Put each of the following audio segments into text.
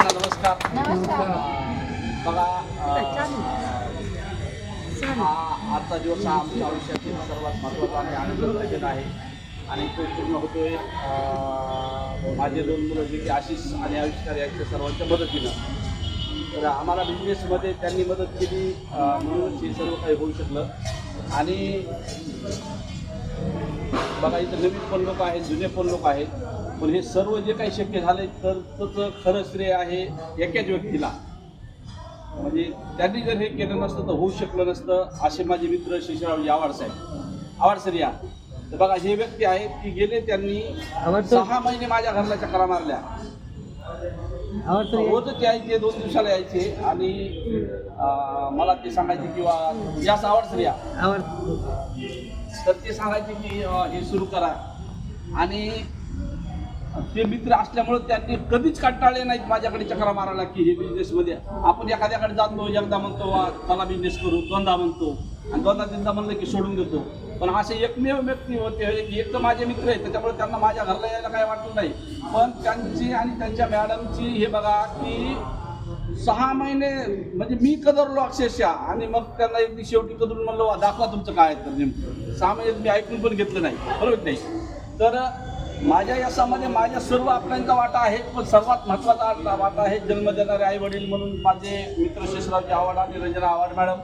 सर्वांना नमस्कार. बघा आजचा दिवस हा आमच्या आयुष्यातील सर्वात महत्त्वाचा आणि आनंददायक आहे आणि तो पूर्ण होतोय माझे 2 मुलं जे की आशिष आणि आविष्कार यांच्या सर्वांच्या मदतीनं. तर आम्हाला बिझनेसमध्ये त्यांनी मदत केली म्हणूनच हे सर्व काही होऊ शकलं. आणि बघा इथं नवीन पण लोक आहेत, जुने पण लोक आहेत, पण हे सर्व जे काही शक्य झाले तर त्याचं खरं श्रेय आहे एकाच व्यक्तीला. म्हणजे त्यांनी जर हे केलं नसतं तर होऊ शकलं नसतं. असे माझे मित्र शेषरावजी आव्हाड साहेब, आव्हाड सर या. तर बघा हे व्यक्ती आहेत की गेले त्यांनी 6 महिने माझ्या घरला चक्रा मारल्या. रोज ते यायचे, 2 दिवसाला यायचे आणि मला ते सांगायचे किंवा यास आव्हाड सर या, तर ते सांगायचे की हे सुरू करा. आणि ते मित्र असल्यामुळे त्यांनी कधीच कंटाळले नाहीत माझ्याकडे चक्रा मारायला की हे बिझनेसमध्ये. आपण एखाद्याकडे जातो, एकदा म्हणतो चला बिझनेस करू, दोनदा म्हणतो आणि दोनदा तीनदा म्हणलं की सोडून देतो. पण असे एकमेव व्यक्ती होते की एक तर माझे मित्र आहेत, त्याच्यामुळे त्यांना माझ्या घरला यायला काय वाटलं नाही. पण त्यांची आणि त्यांच्या मॅडमची हे बघा की 6 महिने म्हणजे मी कदरलो अक्षरशः. आणि मग त्यांना एक शेवटी कदरून म्हणलं दाखवा तुमचं काय आहे तर नेमकं. 6 महिन्यात मी ऐकून पण घेतलं नाही, बरोबर नाही. तर माझ्या यशामध्ये माझ्या सर्व आपल्यांचा वाटा आहे, पण सर्वात महत्त्वाचा वाटा आहे जन्म देणारे आई वडील म्हणून माझे मित्र शेषरावजी आव्हाड आणि रंजना आव्हाड मॅडम,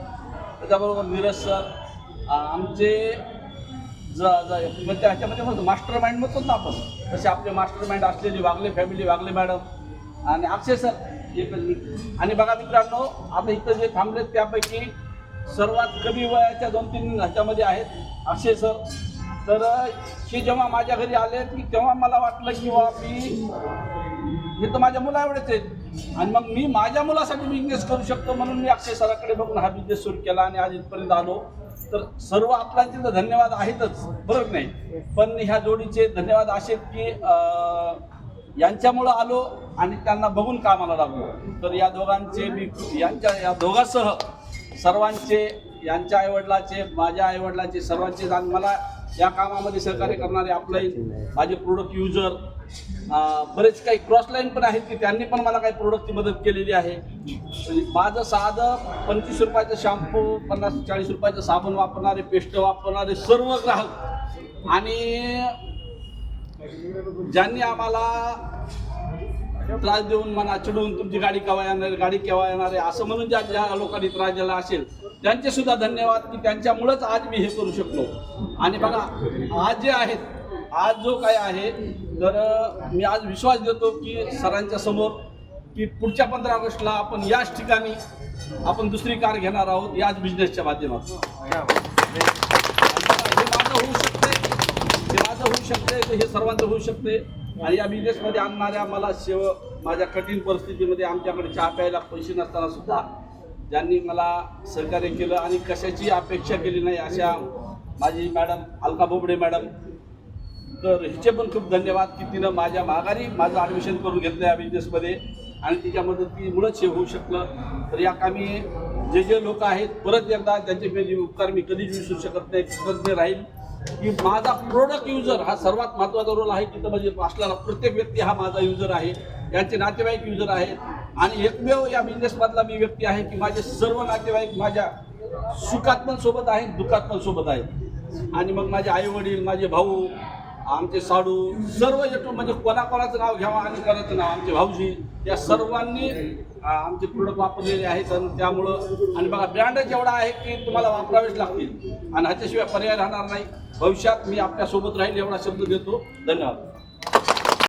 त्याच्याबरोबर नीरज सर, आमचे म्हणजे ह्याच्यामध्ये मास्टर माइंड म्हणतो ना आपण, तसे आपले मास्टर माइंड असलेली वागले फॅमिली, वागले मॅडम आणि अक्षय सर एकच मिनिट. आणि बघा मित्रांनो, आता इथं जे थांबलेत त्यापैकी सर्वात कमी वयाच्या 2-3 ह्याच्यामध्ये आहेत अक्षय सर. तर हे जेव्हा माझ्या घरी आले की तेव्हा मला वाटलं की हे तर माझ्या मुला एवढेच आहेत आणि मग मी माझ्या मुलासाठी बिझनेस करू शकतो म्हणून मी अक्षय सरांकडे बघून हा बिझनेस सुरू केला आणि आज इथपर्यंत आलो. तर सर्व आपल्याचे तर धन्यवाद आहेतच, बरोबर नाही, पण ह्या जोडीचे धन्यवाद असे की यांच्यामुळं आलो आणि त्यांना बघून कामाला लागलो. तर या दोघांचे मी या दोघांसह सर्वांचे, यांच्या आईवडिलाचे, माझ्या आईवडिलाचे, सर्वांचे आणि मला या कामामध्ये सहकार्य करणारे आपले माझे प्रोडक्ट युजर, बरेच काही क्रॉसलाईन पण आहेत की त्यांनी पण मला काही प्रोडक्टची मदत केलेली आहे. माझं साधं 25 रुपयाचं शॅम्पू, 50-40 रुपयाचं साबण वापरणारे, पेस्ट वापरणारे सर्व ग्राहक आणि ज्यांनी आम्हाला त्रास देऊन म्हणा चिडून तुमची गाडी केव्हा येणार, गाडी केव्हा येणार आहे असं म्हणून ज्या लोकांनी त्रास दिला असेल त्यांचे सुद्धा धन्यवाद की त्यांच्यामुळंच आज मी हे करू शकलो. आणि बघा आज जे आहेत, आज जो काय आहे, तर मी आज विश्वास देतो की सरांच्या समोर की पुढच्या 15 ऑगस्टला आपण याच ठिकाणी आपण दुसरी कार घेणार आहोत याच बिझनेसच्या माध्यमातून. हे माझं होऊ शकते, हे सर्वांचं होऊ शकते. आणि या बिझनेसमध्ये आणणाऱ्या मला माझ्या कठीण परिस्थितीमध्ये आमच्याकडे चहा प्यायला पैसे नसताना सुद्धा ज्यांनी मला सहकार्य केलं आणि कशाची अपेक्षा केली नाही अशा माझी मॅडम अलका बोबडे मॅडम, तर हिचे पण खूप धन्यवाद की तिनं माझ्या माघारी माझं ॲडमिशन करून घेतलं या बिझनेसमध्ये आणि तिच्या मदतीमुळंच हे होऊ शकलं. तर या कामी जे लोक आहेत परत एकदा त्यांचे उपकार मी कधीच विसरू शकत नाही, कृतज्ञ राहील की माझा प्रोडक्ट युजर हा सर्वात महत्त्वाचा रोल आहे. तिथं म्हणजे असणारा प्रत्येक व्यक्ती हा माझा युजर आहे, यांचे नातेवाईक युजर आहेत आणि एकमेव या बिझनेसमधला मी व्यक्ती आहे की माझे सर्व नातेवाईक माझ्या सुखात पण सोबत आहेत, दुःखात पण सोबत आहेत. आणि मग माझे आई वडील, माझे भाऊ, आमचे साडू, सर्व येतो म्हणजे कोणाकोणाचं नाव घ्यावं आणि कोणाचं नाव, आमचे भाऊजी, या सर्वांनी आमचे प्रोडक्ट वापरलेले आहेत. आणि त्यामुळं आणि बघा ब्रँडच एवढा आहे की तुम्हाला वापरावेच लागतील आणि ह्याच्याशिवाय पर्याय राहणार नाही. भविष्यात मी आपल्यासोबत राहील एवढा शब्द देतो. धन्यवाद.